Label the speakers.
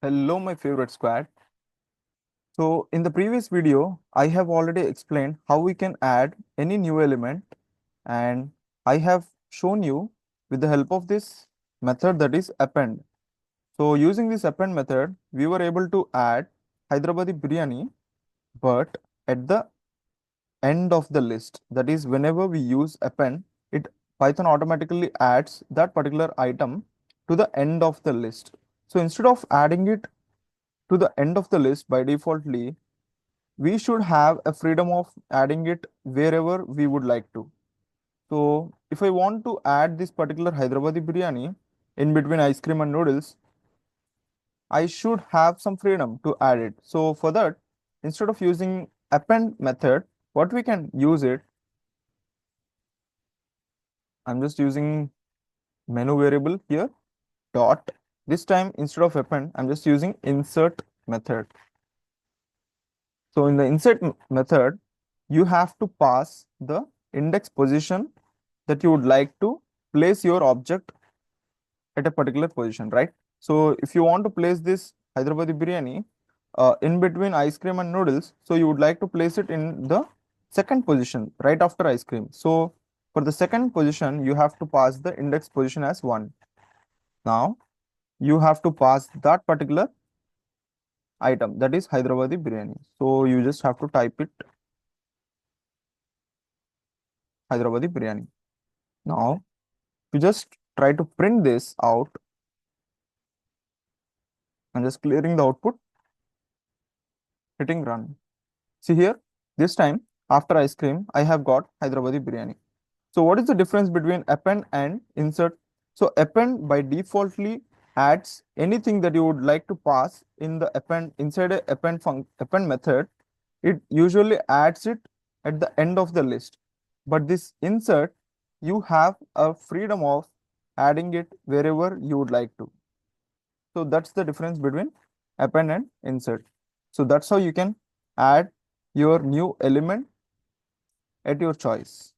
Speaker 1: Hello, my favorite squad. So in the previous video, I have already explained how we can add any new element, and I have shown you with the help of this method, that is append. So using this append method, we were able to add Hyderabadi biryani, but at the end of the list. That is, whenever we use append, it Python automatically adds that particular item to the end of the list. So instead of adding it to the end of the list by defaultly, we should have a freedom of adding it wherever we would like to. So if I want to add this particular Hyderabadi biryani in between ice cream and noodles, I should have some freedom to add it. So for that, instead of using append method, what we can use it, I'm just using menu variable here, dot. This time instead of append, I'm just using insert method. So in the insert method, you have to pass the index position that you would like to place your object at a particular position, right? So if you want to place this Hyderabadi biryani in between ice cream and noodles, so you would like to place it in the second position, right after ice cream. So for the second position, you have to pass the index position as 1. Now you have to pass that particular item, that is Hyderabadi biryani. So you just have to type it Hyderabadi biryani. Now you just try to print this out. I'm just clearing the output, hitting run. See here, this time after ice cream, I have got Hyderabadi biryani. So what is the difference between append and insert? So append by defaultly adds anything that you would like to pass in the append inside a append method. It usually adds it at the end of the list. But this insert, you have a freedom of adding it wherever you would like to. So that's the difference between append and insert. So that's how you can add your new element at your choice.